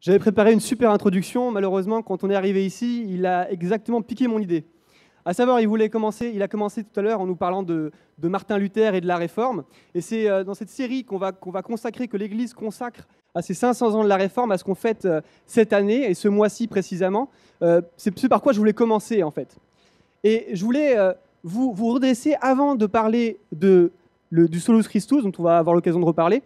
J'avais préparé une super introduction. Malheureusement, quand on est arrivé ici, il a exactement piqué mon idée. À savoir, il a commencé tout à l'heure en nous parlant de Martin Luther et de la Réforme. Et c'est dans cette série qu'on va consacrer, que l'Église consacre à ces 500 ans de la Réforme, à ce qu'on fête cette année et ce mois-ci précisément. C'est ce par quoi je voulais commencer en fait. Et je voulais vous redresser, avant de parler du Solus Christus, dont on va avoir l'occasion de reparler.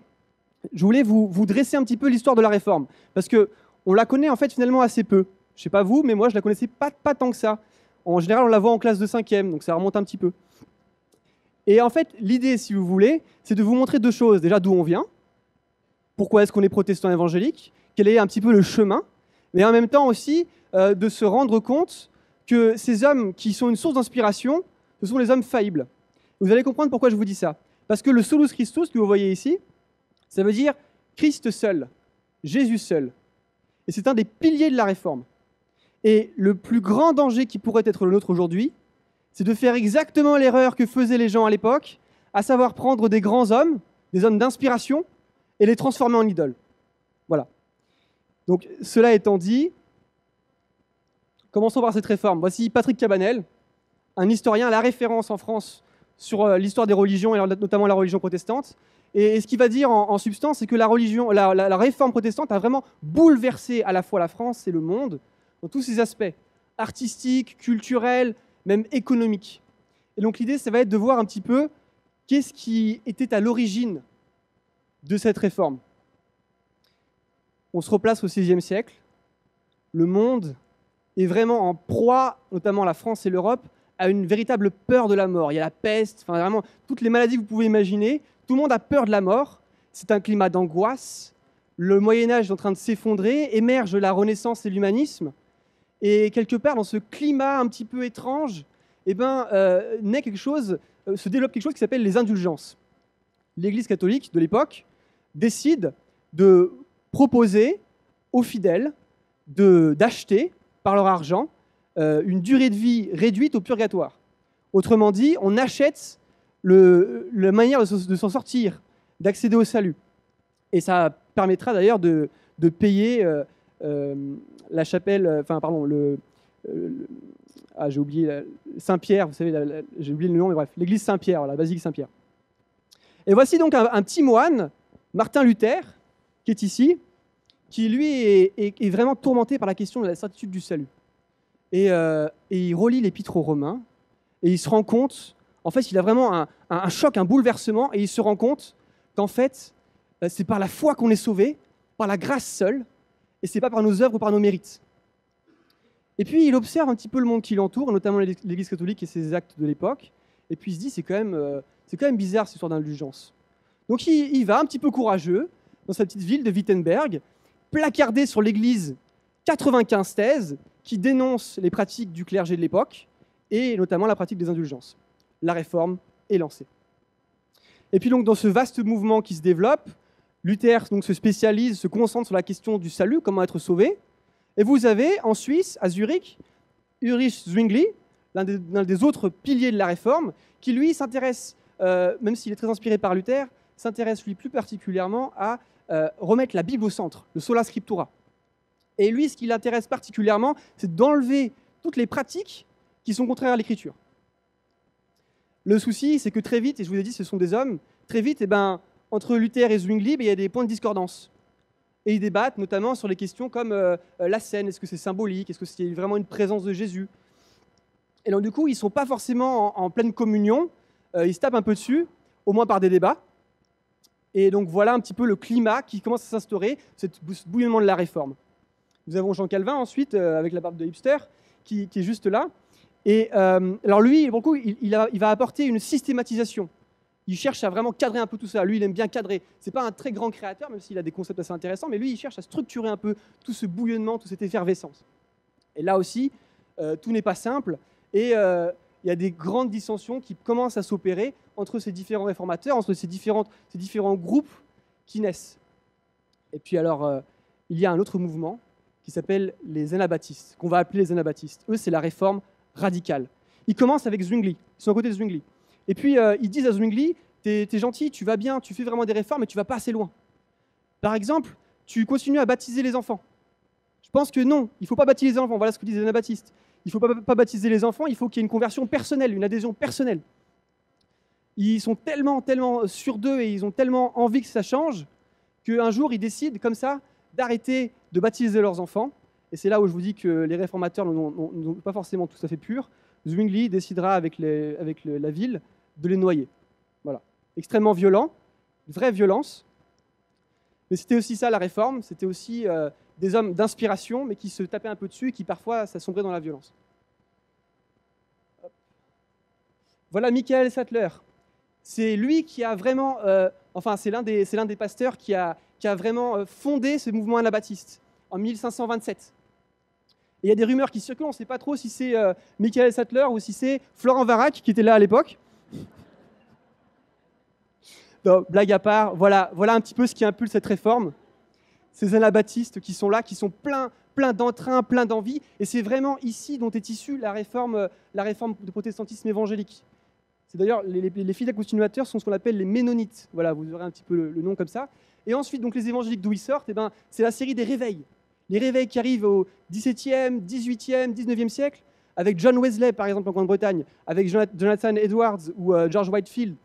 Je voulais vous dresser un petit peu l'histoire de la Réforme, parce qu'on la connaît en fait finalement assez peu. Je ne sais pas vous, mais moi je ne la connaissais pas tant que ça. En général, on la voit en classe de 5e, donc ça remonte un petit peu. Et en fait, l'idée, si vous voulez, c'est de vous montrer deux choses. Déjà, d'où on vient, pourquoi est-ce qu'on est protestant évangélique, quel est un petit peu le chemin, mais en même temps aussi de se rendre compte que ces hommes qui sont une source d'inspiration, ce sont les hommes faillibles. Vous allez comprendre pourquoi je vous dis ça. Parce que le Solus Christus que vous voyez ici, ça veut dire Christ seul, Jésus seul. Et c'est un des piliers de la Réforme. Et le plus grand danger qui pourrait être le nôtre aujourd'hui, c'est de faire exactement l'erreur que faisaient les gens à l'époque, à savoir prendre des grands hommes, des hommes d'inspiration, et les transformer en idoles. Voilà. Donc, cela étant dit, commençons par cette réforme. Voici Patrick Cabanel, un historien, la référence en France sur l'histoire des religions, et notamment la religion protestante. Et ce qu'il va dire en substance, c'est que la réforme protestante a vraiment bouleversé à la fois la France et le monde dans tous ses aspects, artistiques, culturels, même économiques. Et donc l'idée, ça va être de voir un petit peu qu'est-ce qui était à l'origine de cette réforme. On se replace au XVIe siècle. Le monde est vraiment en proie, notamment la France et l'Europe, à une véritable peur de la mort. Il y a la peste, enfin vraiment toutes les maladies que vous pouvez imaginer. Tout le monde a peur de la mort. C'est un climat d'angoisse. Le Moyen-Âge est en train de s'effondrer. Émerge la Renaissance et l'humanisme. Et quelque part, dans ce climat un petit peu étrange, naît quelque chose, se développe quelque chose qui s'appelle les indulgences. L'Église catholique de l'époque décide de proposer aux fidèles d'acheter par leur argent une durée de vie réduite au purgatoire. Autrement dit, on achète la manière de s'en sortir, d'accéder au salut. Et ça permettra d'ailleurs de payer la chapelle, j'ai oublié Saint-Pierre, vous savez, j'ai oublié le nom, mais bref, l'église Saint-Pierre, la basilique Saint-Pierre. Et voici donc un petit moine, Martin Luther, qui est ici, qui lui est vraiment tourmenté par la question de la certitude du salut. Et il relit l'épître aux Romains, et il se rend compte, en fait, il a vraiment un choc, un bouleversement, et il se rend compte qu'en fait, c'est par la foi qu'on est sauvé, par la grâce seule, et c'est pas par nos œuvres ou par nos mérites. Et puis il observe un petit peu le monde qui l'entoure, notamment l'Église catholique et ses actes de l'époque, et puis il se dit c'est quand même bizarre cette histoire d'indulgence. Donc il va un petit peu courageux dans sa petite ville de Wittenberg, placarder sur l'Église 95 thèses qui dénoncent les pratiques du clergé de l'époque, et notamment la pratique des indulgences. La réforme est lancée. Et puis donc dans ce vaste mouvement qui se développe, Luther donc, se spécialise, se concentre sur la question du salut, comment être sauvé. Et vous avez en Suisse, à Zurich, Ulrich Zwingli, l'un des autres piliers de la Réforme, qui lui s'intéresse, même s'il est très inspiré par Luther, s'intéresse lui plus particulièrement à remettre la Bible au centre, le sola scriptura. Et lui, ce qui l'intéresse particulièrement, c'est d'enlever toutes les pratiques qui sont contraires à l'Écriture. Le souci, c'est que très vite, et je vous ai dit, ce sont des hommes, très vite, entre Luther et Zwingli, il y a des points de discordance. Et ils débattent notamment sur les questions comme la scène, est-ce que c'est symbolique, est-ce que c'est vraiment une présence de Jésus. Et donc du coup, ils ne sont pas forcément en pleine communion, ils se tapent un peu dessus, au moins par des débats. Et donc voilà un petit peu le climat qui commence à s'instaurer, ce bouillonnement de la Réforme. Nous avons Jean Calvin ensuite, avec la barbe de hipster, qui est juste là. Et alors lui, pour le coup, il va apporter une systématisation. Il cherche à vraiment cadrer un peu tout ça. Lui, il aime bien cadrer. C'est pas un très grand créateur, même s'il a des concepts assez intéressants, mais lui, il cherche à structurer un peu tout ce bouillonnement, toute cette effervescence. Et là aussi, tout n'est pas simple. Et il y a des grandes dissensions qui commencent à s'opérer entre ces différents réformateurs, entre ces différents groupes qui naissent. Et puis alors, il y a un autre mouvement qui s'appelle les anabaptistes, qu'on va appeler les anabaptistes. Eux, c'est la réforme radicale. Ils commencent avec Zwingli. Ils sont à côté de Zwingli. Et puis, ils disent à Zwingli, t'es gentil, tu vas bien, tu fais vraiment des réformes, mais tu vas pas assez loin. Par exemple, tu continues à baptiser les enfants. Je pense que non, il ne faut pas baptiser les enfants. Voilà ce que disait Anabaptiste. Il ne faut pas baptiser les enfants, il faut qu'il y ait une conversion personnelle, une adhésion personnelle. Ils sont tellement sûrs d'eux et ils ont tellement envie que ça change qu'un jour, ils décident comme ça d'arrêter de baptiser leurs enfants. Et c'est là où je vous dis que les réformateurs n'ont pas forcément tout à fait purs. Zwingli décidera avec la ville de les noyer. Voilà. Extrêmement violent, vraie violence. Mais c'était aussi ça la réforme, c'était aussi des hommes d'inspiration, mais qui se tapaient un peu dessus et qui parfois ça sombrait dans la violence. Voilà Michael Sattler. C'est lui qui a vraiment, c'est l'un des pasteurs qui a vraiment fondé ce mouvement anabaptiste en 1527. Et il y a des rumeurs qui circulent, on ne sait pas trop si c'est Michael Sattler ou si c'est Florent Varac qui était là à l'époque. Donc, blague à part, voilà un petit peu ce qui impulse cette réforme. Ces anabaptistes qui sont là, qui sont pleins d'entrain, pleins d'envie. Et c'est vraiment ici dont est issue la réforme du protestantisme évangélique. C'est d'ailleurs, les fidèles continuateurs sont ce qu'on appelle les ménonites. Voilà, vous aurez un petit peu le nom comme ça. Et ensuite, donc, les évangéliques d'où ils sortent, c'est la série des réveils. Les réveils qui arrivent au XVIIe, XVIIIe, XIXe siècle, avec John Wesley, par exemple, en Grande-Bretagne, avec Jonathan Edwards ou George Whitefield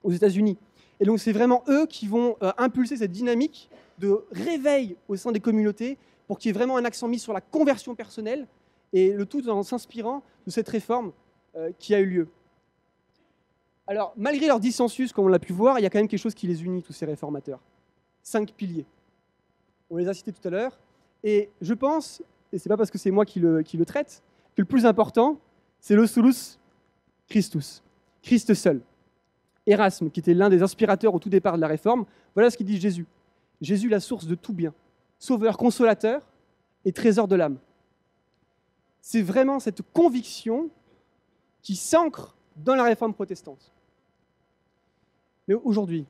aux États-Unis. Et donc, c'est vraiment eux qui vont impulser cette dynamique de réveil au sein des communautés pour qu'il y ait vraiment un accent mis sur la conversion personnelle et le tout en s'inspirant de cette réforme qui a eu lieu. Alors, malgré leur dissensus, comme on l'a pu voir, il y a quand même quelque chose qui les unit, tous ces réformateurs. 5 piliers. On les a cités tout à l'heure. Et je pense, et ce n'est pas parce que c'est moi qui le traite, que le plus important, c'est le solus Christus, Christ seul. Erasme, qui était l'un des inspirateurs au tout départ de la réforme, voilà ce qu'il dit Jésus. Jésus, la source de tout bien, sauveur, consolateur et trésor de l'âme. C'est vraiment cette conviction qui s'ancre dans la réforme protestante. Mais aujourd'hui,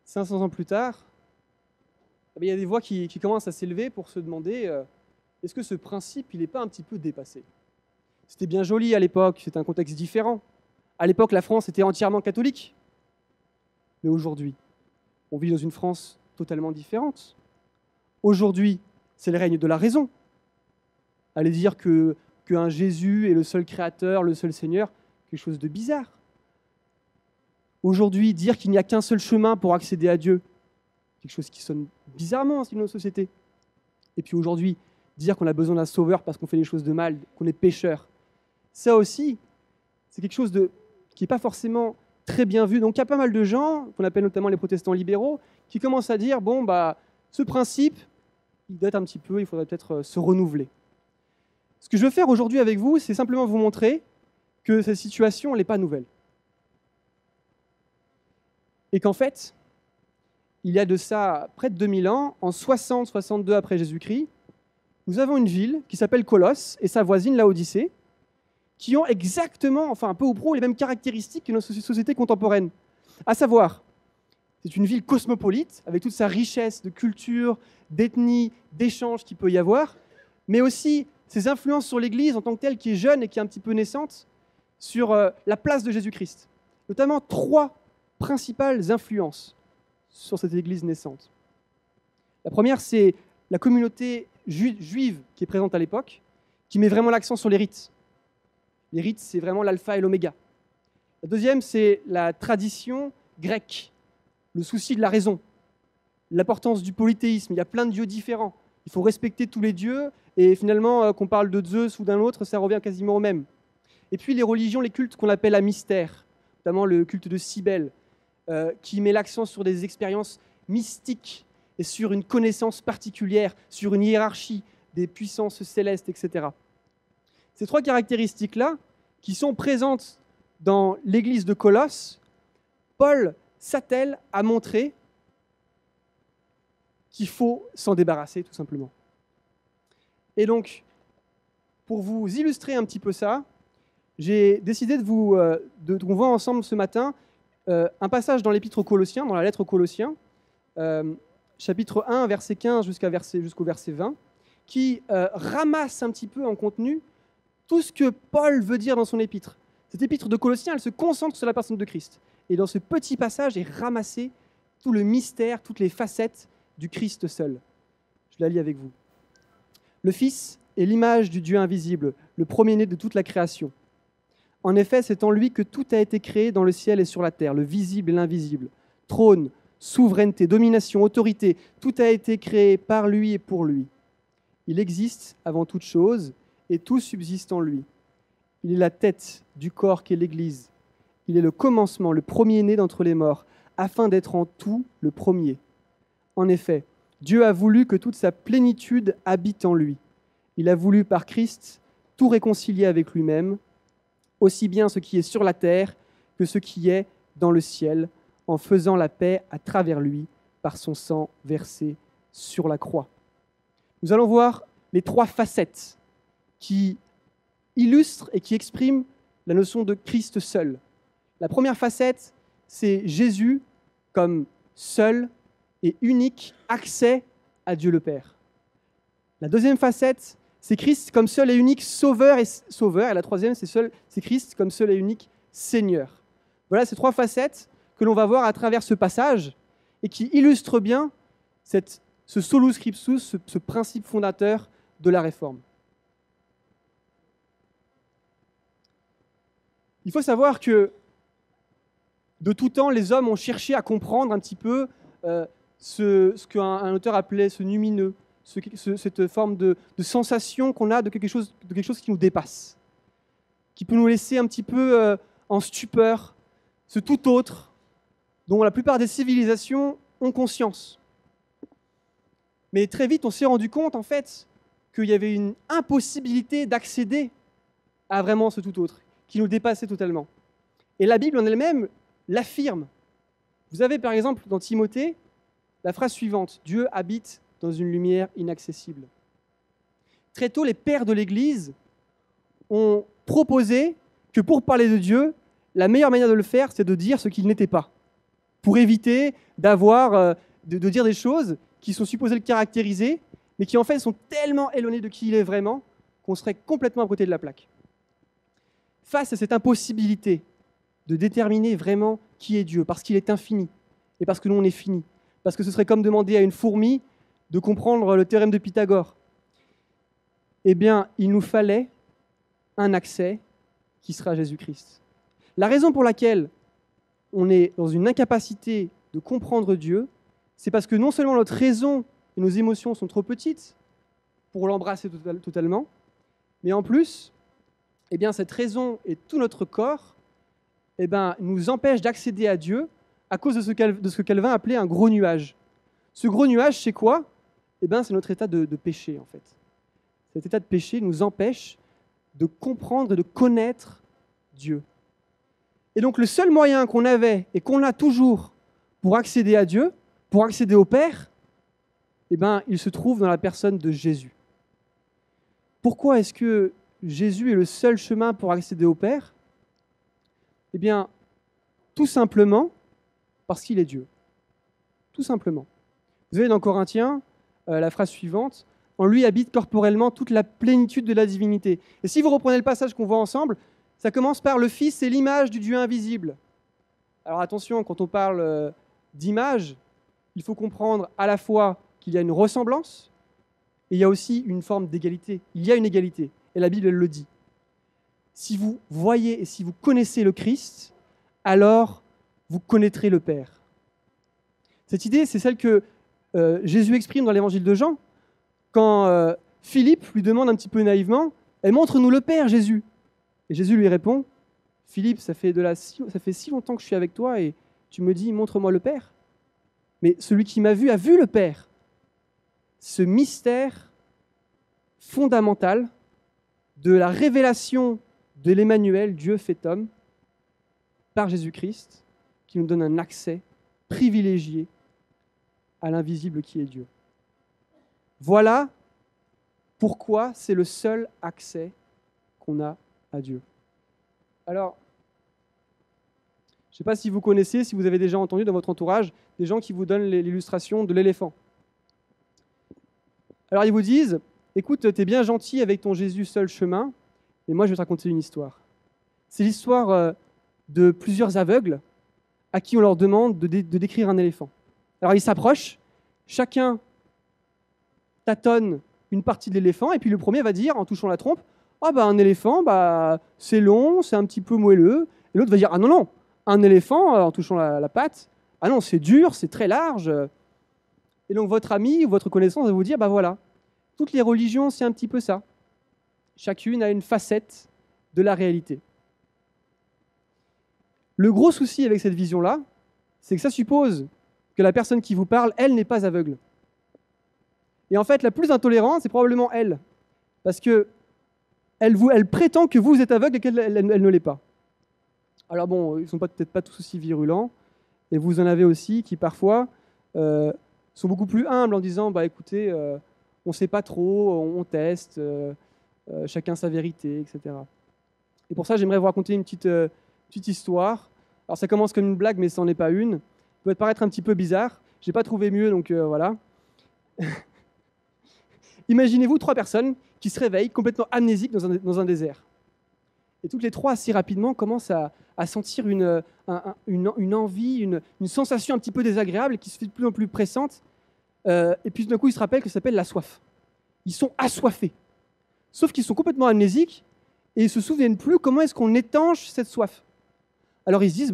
500 ans plus tard, il y a des voix qui commencent à s'élever pour se demander est-ce que ce principe, il n'est pas un petit peu dépassé? C'était bien joli à l'époque, c'était un contexte différent. À l'époque, la France était entièrement catholique. Mais aujourd'hui, on vit dans une France totalement différente. Aujourd'hui, c'est le règne de la raison. Allez dire qu'un Jésus est le seul créateur, le seul Seigneur, quelque chose de bizarre. Aujourd'hui, dire qu'il n'y a qu'un seul chemin pour accéder à Dieu, quelque chose qui sonne bizarrement dans notre société. Et puis aujourd'hui, dire qu'on a besoin d'un sauveur parce qu'on fait des choses de mal, qu'on est pécheur, ça aussi, c'est quelque chose qui n'est pas forcément très bien vu. Donc il y a pas mal de gens, qu'on appelle notamment les protestants libéraux, qui commencent à dire, ce principe, il date un petit peu, il faudrait peut-être se renouveler. Ce que je veux faire aujourd'hui avec vous, c'est simplement vous montrer que cette situation, elle n'est pas nouvelle. Et qu'en fait, il y a de ça près de 2000 ans, en 60-62 après Jésus-Christ, nous avons une ville qui s'appelle Colosse et sa voisine Laodicée, qui ont exactement, un peu ou prou, les mêmes caractéristiques que nos sociétés contemporaines. À savoir, c'est une ville cosmopolite, avec toute sa richesse de culture, d'ethnie, d'échanges qu'il peut y avoir, mais aussi ses influences sur l'Église en tant que telle, qui est jeune et qui est un petit peu naissante, sur la place de Jésus-Christ. Notamment 3 principales influences sur cette Église naissante. La première, c'est la communauté juive qui est présente à l'époque, qui met vraiment l'accent sur les rites. Les rites, c'est vraiment l'alpha et l'oméga. La deuxième, c'est la tradition grecque, le souci de la raison, l'importance du polythéisme. Il y a plein de dieux différents. Il faut respecter tous les dieux, et finalement, qu'on parle de Zeus ou d'un autre, ça revient quasiment au même. Et puis les religions, les cultes qu'on appelle à mystère, notamment le culte de Cybèle, qui met l'accent sur des expériences mystiques et sur une connaissance particulière, sur une hiérarchie des puissances célestes, etc. Ces 3 caractéristiques-là, qui sont présentes dans l'église de Colosse, Paul s'attelle à montrer qu'il faut s'en débarrasser, tout simplement. Et donc, pour vous illustrer un petit peu ça, j'ai décidé qu'on voit ensemble ce matin un passage dans l'épître aux Colossiens, dans la lettre aux Colossiens, chapitre 1, verset 15 jusqu'au verset 20, qui ramasse un petit peu en contenu tout ce que Paul veut dire dans son épître. Cette épître de Colossiens, elle se concentre sur la personne de Christ. Et dans ce petit passage est ramassé tout le mystère, toutes les facettes du Christ seul. Je la lis avec vous. Le Fils est l'image du Dieu invisible, le premier-né de toute la création. En effet, c'est en lui que tout a été créé dans le ciel et sur la terre, le visible et l'invisible. Trône, souveraineté, domination, autorité, tout a été créé par lui et pour lui. Il existe avant toute chose et tout subsiste en lui. Il est la tête du corps qu'est l'Église. Il est le commencement, le premier-né d'entre les morts, afin d'être en tout le premier. En effet, Dieu a voulu que toute sa plénitude habite en lui. Il a voulu par Christ tout réconcilier avec lui-même, aussi bien ce qui est sur la terre que ce qui est dans le ciel, en faisant la paix à travers lui par son sang versé sur la croix. Nous allons voir les 3 facettes qui illustrent et qui expriment la notion de Christ seul. La première facette, c'est Jésus comme seul et unique accès à Dieu le Père. La deuxième facette, c'est Christ comme seul et unique sauveur. Et la troisième, c'est Christ comme seul et unique Seigneur. Voilà ces 3 facettes que l'on va voir à travers ce passage et qui illustrent bien ce solus scriptus, ce principe fondateur de la Réforme. Il faut savoir que de tout temps, les hommes ont cherché à comprendre un petit peu ce qu'un auteur appelait ce numineux, cette forme de sensation qu'on a de quelque chose qui nous dépasse, qui peut nous laisser un petit peu en stupeur, ce tout autre dont la plupart des civilisations ont conscience. Mais très vite, on s'est rendu compte en fait qu'il y avait une impossibilité d'accéder à vraiment ce tout autre, qui nous dépassait totalement. Et la Bible en elle-même l'affirme. Vous avez par exemple dans Timothée la phrase suivante, « Dieu habite dans une lumière inaccessible ». Très tôt, les pères de l'Église ont proposé que pour parler de Dieu, la meilleure manière de le faire, c'est de dire ce qu'il n'était pas, pour éviter de dire des choses qui sont supposées le caractériser, mais qui en fait sont tellement éloignées de qui il est vraiment qu'on serait complètement à côté de la plaque. Face à cette impossibilité de déterminer vraiment qui est Dieu, parce qu'il est infini, et parce que nous on est fini, parce que ce serait comme demander à une fourmi de comprendre le théorème de Pythagore. Eh bien, il nous fallait un accès qui sera Jésus-Christ. La raison pour laquelle on est dans une incapacité de comprendre Dieu, c'est parce que non seulement notre raison et nos émotions sont trop petites pour l'embrasser totalement, mais en plus, eh bien, cette raison et tout notre corps nous empêchent d'accéder à Dieu à cause de ce que Calvin appelait un gros nuage. Ce gros nuage, c'est quoi ? C'est notre état de péché, en fait. Cet état de péché nous empêche de comprendre et de connaître Dieu. Et donc, le seul moyen qu'on avait et qu'on a toujours pour accéder à Dieu, pour accéder au Père, il se trouve dans la personne de Jésus. Pourquoi est-ce que Jésus est le seul chemin pour accéder au Père ? Eh bien, tout simplement parce qu'il est Dieu. Tout simplement. Vous avez dans Corinthiens la phrase suivante, « En lui habite corporellement toute la plénitude de la divinité ». Et si vous reprenez le passage qu'on voit ensemble, ça commence par « Le Fils est l'image du Dieu invisible ». Alors attention, quand on parle d'image, il faut comprendre à la fois qu'il y a une ressemblance et il y a aussi une forme d'égalité. Il y a une égalité, et la Bible elle le dit. Si vous voyez et si vous connaissez le Christ, alors vous connaîtrez le Père. Cette idée, c'est celle que Jésus exprime dans l'évangile de Jean, quand Philippe lui demande un petit peu naïvement « Montre-nous le Père, Jésus !» Et Jésus lui répond « Philippe, ça fait si longtemps que je suis avec toi et tu me dis « Montre-moi le Père !» Mais celui qui m'a vu a vu le Père. Ce mystère fondamental de la révélation de l'Emmanuel, Dieu fait homme, par Jésus-Christ, qui nous donne un accès privilégié à l'invisible qui est Dieu. Voilà pourquoi c'est le seul accès qu'on a à Dieu. Alors, je ne sais pas si vous connaissez, si vous avez déjà entendu dans votre entourage, des gens qui vous donnent l'illustration de l'éléphant. Alors ils vous disent, écoute, t'es bien gentil avec ton Jésus seul chemin, et moi je vais te raconter une histoire. C'est l'histoire de plusieurs aveugles à qui on leur demande de décrire un éléphant. Alors ils s'approchent, chacun tâtonne une partie de l'éléphant, et puis le premier va dire, en touchant la trompe, ah bah un éléphant, bah, c'est long, c'est un petit peu moelleux. Et l'autre va dire, ah non, non, un éléphant, en touchant la patte, ah non, c'est dur, c'est très large. Et donc votre ami ou votre connaissance va vous dire, bah voilà, toutes les religions, c'est un petit peu ça. Chacune a une facette de la réalité. Le gros souci avec cette vision-là, c'est que ça suppose que la personne qui vous parle, elle n'est pas aveugle. Et en fait, la plus intolérante, c'est probablement elle. Parce que elle prétend que vous êtes aveugle et qu'elle ne l'est pas. Alors bon, ils ne sont peut-être pas tous aussi virulents. Et vous en avez aussi qui, parfois, sont beaucoup plus humbles en disant, bah écoutez, on ne sait pas trop, on teste, chacun sa vérité, etc. Et pour ça, j'aimerais vous raconter une petite histoire. Alors ça commence comme une blague, mais ça n'en est pas une. Ça peut paraître un petit peu bizarre. Je n'ai pas trouvé mieux, donc voilà. Imaginez-vous 3 personnes qui se réveillent complètement amnésiques dans un désert. Et toutes les 3, assez rapidement, commencent à sentir une envie, une sensation un petit peu désagréable qui se fait de plus en plus pressante. Et puis d'un coup, ils se rappellent que ça s'appelle la soif. Ils sont assoiffés. Sauf qu'ils sont complètement amnésiques et ils ne se souviennent plus comment est-ce qu'on étanche cette soif. Alors ils se disent,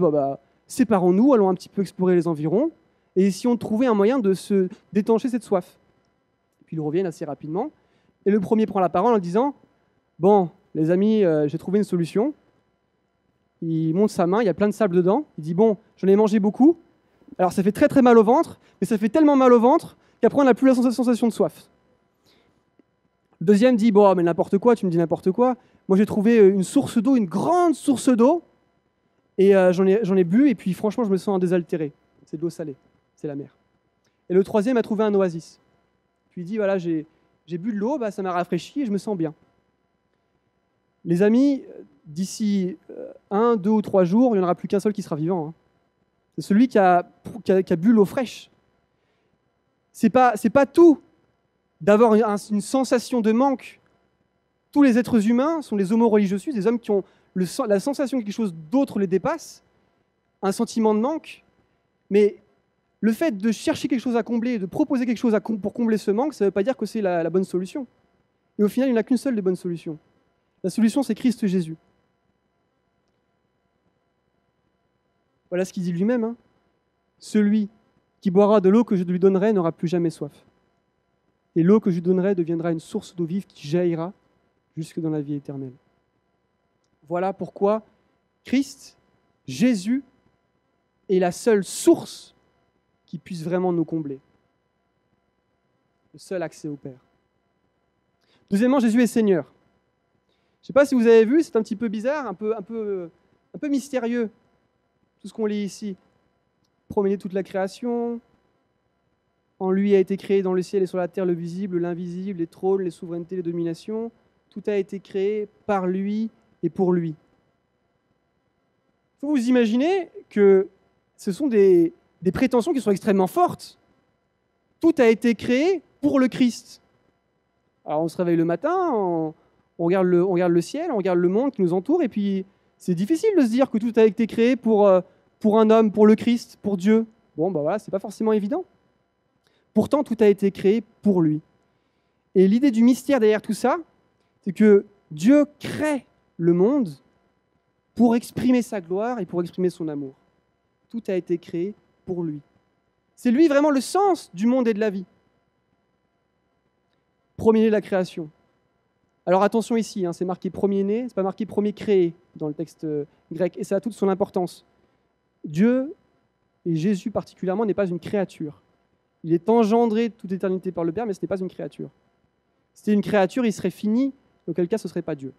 séparons-nous, allons un petit peu explorer les environs, et essayons de trouver un moyen de se d'étancher cette soif. Puis ils reviennent assez rapidement, et le premier prend la parole en disant, bon, les amis, j'ai trouvé une solution. Il monte sa main, il y a plein de sable dedans, il dit, bon, j'en ai mangé beaucoup, alors ça fait très très mal au ventre, mais ça fait tellement mal au ventre qu'après on n'a plus la sensation de soif. Le deuxième dit, bon, mais n'importe quoi, tu me dis n'importe quoi, moi j'ai trouvé une source d'eau, une grande source d'eau, et j'en ai bu, et puis franchement, je me sens désaltéré. C'est de l'eau salée, c'est la mer. Et le troisième a trouvé un oasis. Puis il dit, voilà, j'ai bu de l'eau, ça m'a rafraîchi et je me sens bien. Les amis, d'ici 1, 2 ou 3 jours, il n'y en aura plus qu'un seul qui sera vivant. Hein. C'est celui qui a bu l'eau fraîche. C'est pas tout d'avoir une sensation de manque. Tous les êtres humains sont des homo religiosus, des hommes qui ont la sensation que quelque chose d'autre les dépasse, un sentiment de manque, mais le fait de chercher quelque chose à combler, de proposer quelque chose pour combler ce manque, ça ne veut pas dire que c'est la bonne solution. Et au final, il n'y en a qu'une seule des bonnes solutions. La solution, c'est Christ Jésus. Voilà ce qu'il dit lui-même. Hein. Celui qui boira de l'eau que je lui donnerai n'aura plus jamais soif. Et l'eau que je lui donnerai deviendra une source d'eau vive qui jaillira jusque dans la vie éternelle. Voilà pourquoi Christ, Jésus, est la seule source qui puisse vraiment nous combler. Le seul accès au Père. Deuxièmement, Jésus est Seigneur. Je ne sais pas si vous avez vu, c'est un petit peu bizarre, un peu mystérieux, tout ce qu'on lit ici. Promener toute la création. En lui a été créé dans le ciel et sur la terre le visible, l'invisible, les trônes, les souverainetés, les dominations. Tout a été créé par lui et pour lui. Il faut vous imaginer que ce sont des prétentions qui sont extrêmement fortes. Tout a été créé pour le Christ. Alors on se réveille le matin, on regarde le ciel, on regarde le monde qui nous entoure, et puis c'est difficile de se dire que tout a été créé pour un homme, pour le Christ, pour Dieu. Bon, voilà, c'est pas forcément évident. Pourtant, tout a été créé pour lui. Et l'idée du mystère derrière tout ça, c'est que Dieu crée le monde pour exprimer sa gloire et pour exprimer son amour. Tout a été créé pour lui. C'est lui vraiment le sens du monde et de la vie. Premier-né de la création. Alors attention ici, c'est marqué premier-né, c'est pas marqué premier créé dans le texte grec, et ça a toute son importance. Dieu, et Jésus particulièrement, n'est pas une créature. Il est engendré de toute éternité par le Père, mais ce n'est pas une créature. Si c'était une créature, il serait fini, auquel cas ce ne serait pas Dieu.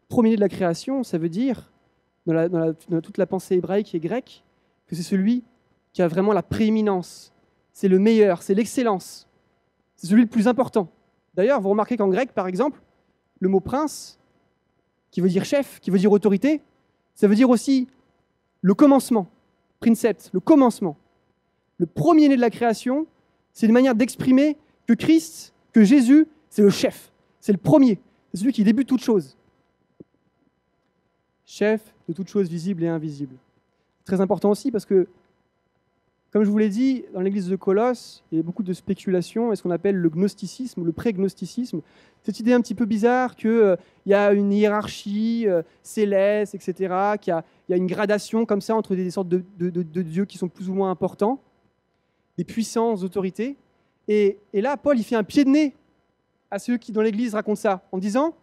Premier-né de la création, ça veut dire, dans toute la pensée hébraïque et grecque, que c'est celui qui a vraiment la prééminence. C'est le meilleur, c'est l'excellence. C'est celui le plus important. D'ailleurs, vous remarquez qu'en grec, par exemple, le mot prince, qui veut dire chef, qui veut dire autorité, ça veut dire aussi le commencement, princeps, le commencement. Le premier-né de la création, c'est une manière d'exprimer que Christ, que Jésus, c'est le chef, c'est le premier, c'est celui qui débute toute chose. Chef de toute chose visible et invisible. Très important aussi parce que Comme je vous l'ai dit, dans l'église de Colosse, il y a beaucoup de spéculations et ce qu'on appelle le gnosticisme, le pré-gnosticisme. Cette idée un petit peu bizarre qu'il y a une hiérarchie céleste, etc., qu'il y a une gradation comme ça entre des sortes de dieux qui sont plus ou moins importants, des puissances, d'autorité. Et là, Paul, il fait un pied de nez à ceux qui, dans l'église, racontent ça, en disant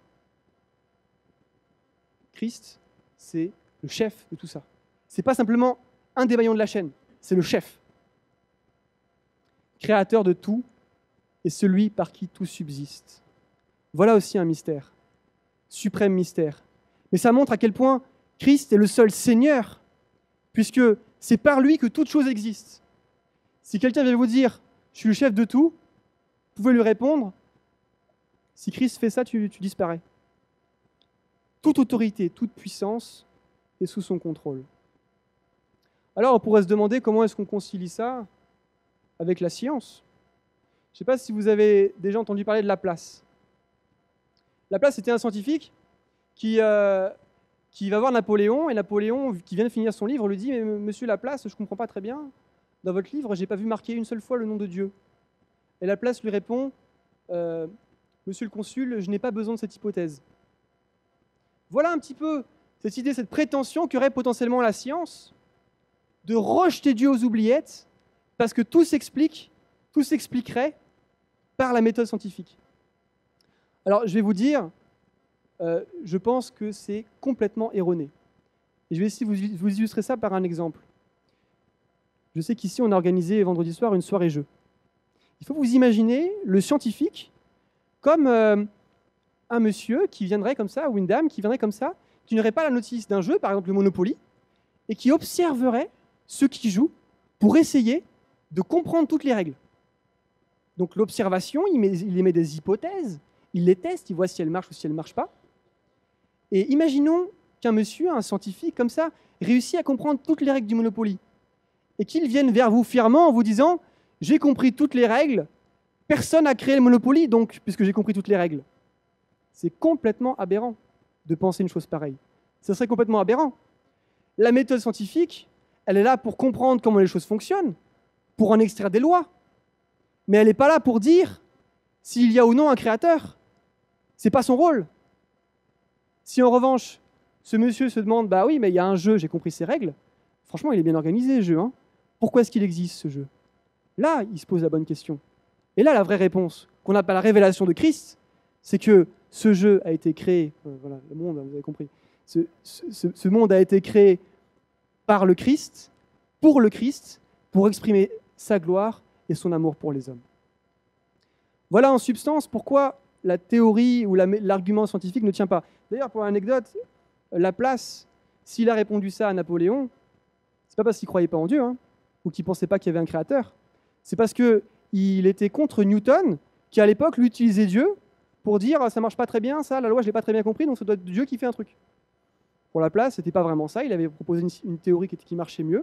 Christ, c'est le chef de tout ça. Ce n'est pas simplement un des maillons de la chaîne, c'est le chef. Créateur de tout et celui par qui tout subsiste. Voilà aussi un mystère, suprême mystère. Mais ça montre à quel point Christ est le seul Seigneur, puisque c'est par lui que toute chose existe. Si quelqu'un vient vous dire « je suis le chef de tout », vous pouvez lui répondre « si Christ fait ça, tu disparais ». Toute autorité, toute puissance est sous son contrôle. Alors on pourrait se demander comment est-ce qu'on concilie ça avec la science. Je ne sais pas si vous avez déjà entendu parler de Laplace. Laplace était un scientifique qui va voir Napoléon, et Napoléon, qui vient de finir son livre, lui dit « Mais monsieur Laplace, je ne comprends pas très bien, dans votre livre, je n'ai pas vu marquer une seule fois le nom de Dieu. » Et Laplace lui répond « Monsieur le consul, je n'ai pas besoin de cette hypothèse. » Voilà un petit peu cette idée, cette prétention qu'aurait potentiellement la science de rejeter Dieu aux oubliettes parce que tout s'expliquerait par la méthode scientifique. Alors, je vais vous dire, je pense que c'est complètement erroné. Et je vais essayer de vous illustrer ça par un exemple. Je sais qu'ici, on a organisé vendredi soir une soirée jeu. Il faut vous imaginer le scientifique comme un monsieur qui viendrait comme ça, ou une dame qui viendrait comme ça, qui n'aurait pas la notice d'un jeu, par exemple le Monopoly, et qui observerait ceux qui jouent pour essayer de comprendre toutes les règles. Donc l'observation, il émet des hypothèses, il les teste, il voit si elles marchent ou si elles ne marchent pas. Et imaginons qu'un monsieur, un scientifique comme ça, réussit à comprendre toutes les règles du Monopoly et qu'il vienne vers vous fièrement en vous disant « J'ai compris toutes les règles, personne n'a créé le Monopoly, donc, puisque j'ai compris toutes les règles. » C'est complètement aberrant de penser une chose pareille. Ça serait complètement aberrant. La méthode scientifique, elle est là pour comprendre comment les choses fonctionnent, pour en extraire des lois. Mais elle n'est pas là pour dire s'il y a ou non un créateur. Ce n'est pas son rôle. Si en revanche, ce monsieur se demande « Bah oui, mais il y a un jeu, j'ai compris ses règles. Franchement, il est bien organisé, le jeu. Hein. Pourquoi est-ce qu'il existe, ce jeu ?» Là, il se pose la bonne question. Et là, la vraie réponse, qu'on appelle la révélation de Christ, c'est que ce jeu a été créé, voilà, le monde, vous avez compris, ce monde a été créé par le Christ, pour exprimer sa gloire et son amour pour les hommes. Voilà en substance pourquoi la théorie ou l'argument scientifique ne tient pas. D'ailleurs, pour l'anecdote, Laplace, s'il a répondu ça à Napoléon, c'est pas parce qu'il ne croyait pas en Dieu, hein, ou qu'il ne pensait pas qu'il y avait un créateur, c'est parce qu'il était contre Newton, qui à l'époque lui utilisait Dieu pour dire « ça ne marche pas très bien, ça, la loi je ne l'ai pas très bien compris, donc ça doit être Dieu qui fait un truc ». Pour Laplace, ce n'était pas vraiment ça, il avait proposé une théorie qui marchait mieux.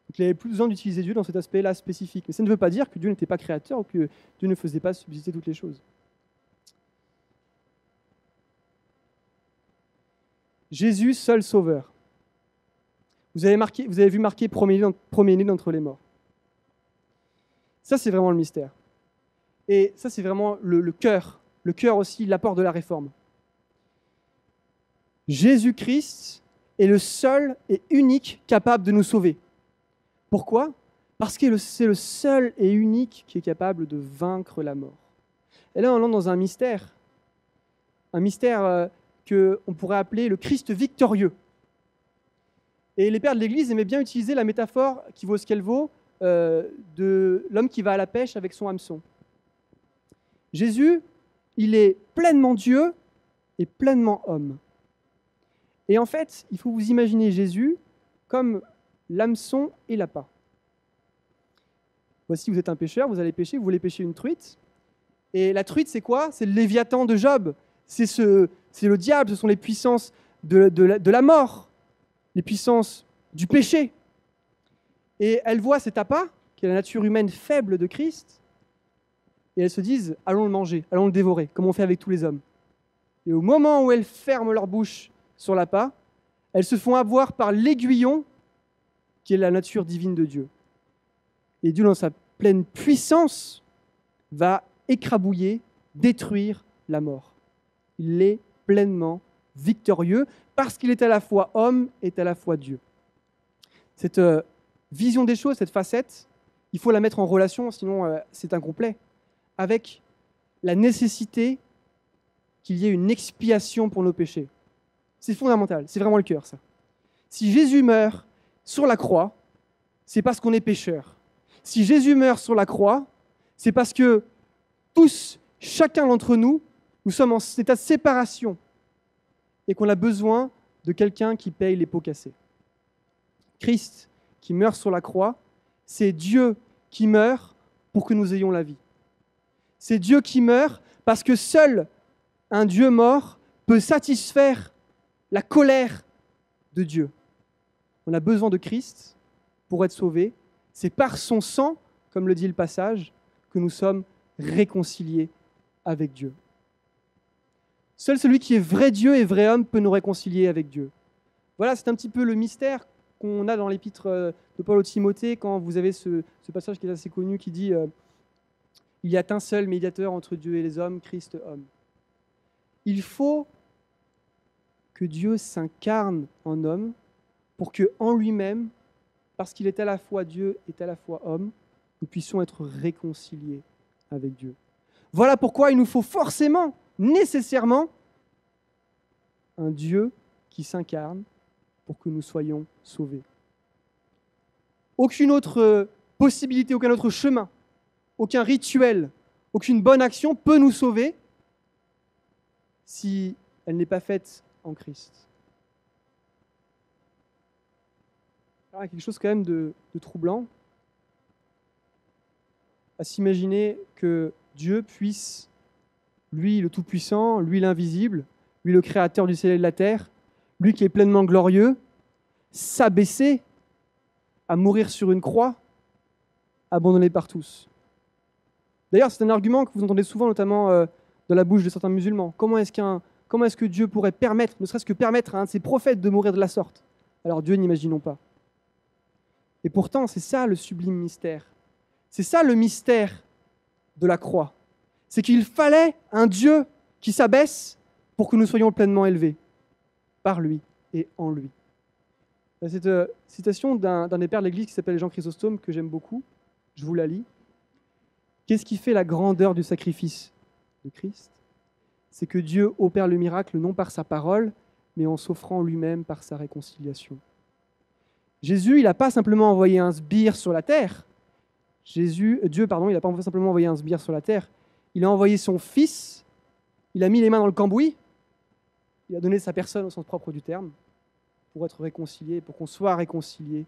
Donc il avait plus besoin d'utiliser Dieu dans cet aspect-là spécifique. Mais ça ne veut pas dire que Dieu n'était pas créateur ou que Dieu ne faisait pas subsister toutes les choses. Jésus, seul sauveur. Vous avez vu marqué premier-né d'entre les morts. Ça, c'est vraiment le mystère. Et ça, c'est vraiment le cœur aussi, l'apport de la réforme. Jésus-Christ est le seul et unique capable de nous sauver. Pourquoi ? Parce que c'est le seul et unique qui est capable de vaincre la mort. Et là, on entre dans un mystère qu'on pourrait appeler le Christ victorieux. Et les pères de l'Église aimaient bien utiliser la métaphore qui vaut ce qu'elle vaut de l'homme qui va à la pêche avec son hameçon. Jésus, il est pleinement Dieu et pleinement homme. Et en fait, il faut vous imaginer Jésus comme l'hameçon et l'appât. Voici, vous êtes un pêcheur, vous allez pêcher, vous voulez pêcher une truite. Et la truite, c'est quoi ? C'est le Léviathan de Job. C'est le diable, ce sont les puissances de la mort, les puissances du péché. Et elles voient cet appât, qui est la nature humaine faible de Christ, et elles se disent, allons le manger, allons le dévorer, comme on fait avec tous les hommes. Et au moment où elles ferment leur bouche sur l'appât, elles se font avoir par l'aiguillon, qui est la nature divine de Dieu. Et Dieu, dans sa pleine puissance, va écrabouiller, détruire la mort. Il est pleinement victorieux parce qu'il est à la fois homme et à la fois Dieu. Cette vision des choses, cette facette, il faut la mettre en relation, sinon c'est incomplet, avec la nécessité qu'il y ait une expiation pour nos péchés. C'est fondamental, c'est vraiment le cœur, ça. Si Jésus meurt sur la croix, c'est parce qu'on est pécheur. Si Jésus meurt sur la croix, c'est parce que tous, chacun d'entre nous, nous sommes en état de séparation et qu'on a besoin de quelqu'un qui paye les pots cassés. Christ qui meurt sur la croix, c'est Dieu qui meurt pour que nous ayons la vie. C'est Dieu qui meurt parce que seul un Dieu mort peut satisfaire la colère de Dieu. On a besoin de Christ pour être sauvés. C'est par son sang, comme le dit le passage, que nous sommes réconciliés avec Dieu. Seul celui qui est vrai Dieu et vrai homme peut nous réconcilier avec Dieu. Voilà, c'est un petit peu le mystère qu'on a dans l'épître de Paul au Timothée, quand vous avez ce passage qui est assez connu, qui dit « Il y a un seul médiateur entre Dieu et les hommes, Christ homme ». Il faut que Dieu s'incarne en homme pour qu'en lui-même, parce qu'il est à la fois Dieu et à la fois homme, nous puissions être réconciliés avec Dieu. Voilà pourquoi il nous faut forcément, nécessairement, un Dieu qui s'incarne pour que nous soyons sauvés. Aucune autre possibilité, aucun autre chemin, aucun rituel, aucune bonne action peut nous sauver si elle n'est pas faite en Christ. Alors, il y a quelque chose quand même de troublant à s'imaginer que Dieu puisse, lui le Tout-Puissant, lui l'invisible, lui le Créateur du ciel et de la terre, lui qui est pleinement glorieux, s'abaisser à mourir sur une croix, abandonné par tous. D'ailleurs, c'est un argument que vous entendez souvent, notamment dans la bouche de certains musulmans. Comment est-ce que Dieu pourrait permettre, ne serait-ce que permettre à un de ses prophètes de mourir de la sorte? Alors Dieu, n'imaginons pas. Et pourtant, c'est ça le sublime mystère. C'est ça le mystère de la croix. C'est qu'il fallait un Dieu qui s'abaisse pour que nous soyons pleinement élevés par lui et en lui. Cette citation d'un des pères de l'Église qui s'appelle Jean Chrysostome, que j'aime beaucoup, je vous la lis. Qu'est-ce qui fait la grandeur du sacrifice de Christ? C'est que Dieu opère le miracle non par sa parole, mais en s'offrant lui-même par sa réconciliation. Jésus, il n'a pas simplement envoyé un sbire sur la terre. Dieu, il n'a pas simplement envoyé un sbire sur la terre. Il a envoyé son Fils, il a mis les mains dans le cambouis, il a donné sa personne au sens propre du terme, pour être réconcilié, pour qu'on soit réconcilié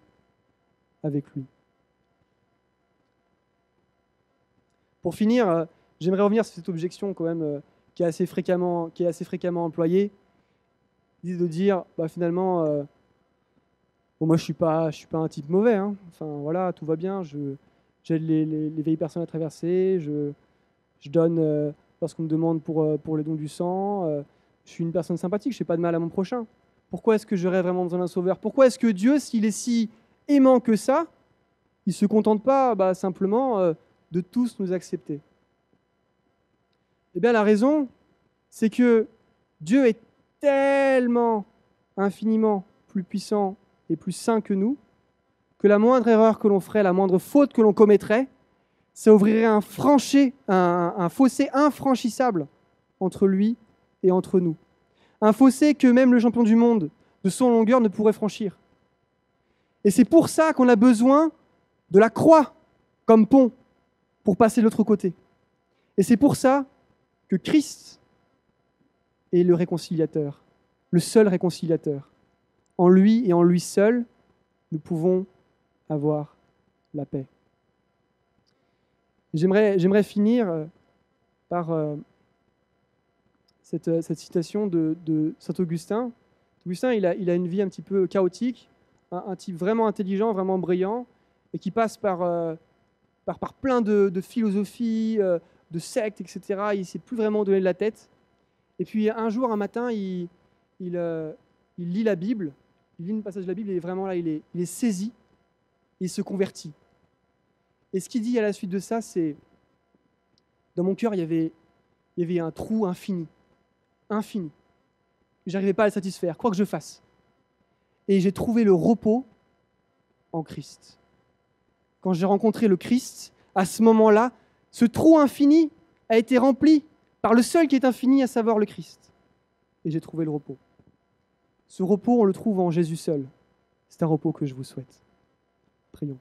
avec lui. Pour finir, j'aimerais revenir sur cette objection quand même qui est assez fréquemment employée, de dire finalement, moi je suis pas un type mauvais, hein. Enfin voilà, tout va bien, j'aide les vieilles personnes à traverser, je donne lorsqu'on me demande pour le don du sang, je suis une personne sympathique, je fais pas de mal à mon prochain. Pourquoi est-ce que j'aurais vraiment besoin d'un sauveur? Pourquoi est-ce que Dieu, s'il est si aimant que ça, il ne se contente pas simplement de tous nous accepter? Eh bien, la raison, c'est que Dieu est tellement infiniment plus puissant et plus saint que nous, que la moindre erreur que l'on ferait, la moindre faute que l'on commettrait, ça ouvrirait un fossé infranchissable entre lui et entre nous. Un fossé que même le champion du monde de son longueur ne pourrait franchir. Et c'est pour ça qu'on a besoin de la croix comme pont pour passer de l'autre côté. Et c'est pour ça que Christ est le réconciliateur, le seul réconciliateur. En lui et en lui seul, nous pouvons avoir la paix. J'aimerais finir par cette citation de saint Augustin. Augustin, il a une vie un petit peu chaotique, un type vraiment intelligent, vraiment brillant, et qui passe par plein de philosophies, de sectes, etc. Il ne sait plus vraiment donner de la tête. Et puis un jour, un matin, il lit la Bible, il lit un passage de la Bible, et vraiment là, il est saisi, et il se convertit. Et ce qu'il dit à la suite de ça, c'est, dans mon cœur, il y avait un trou infini. Infini. Je n'arrivais pas à le satisfaire, quoi que je fasse. Et j'ai trouvé le repos en Christ. Quand j'ai rencontré le Christ, à ce moment-là, ce trou infini a été rempli par le seul qui est infini, à savoir le Christ. Et j'ai trouvé le repos. Ce repos, on le trouve en Jésus seul. C'est un repos que je vous souhaite. Prions.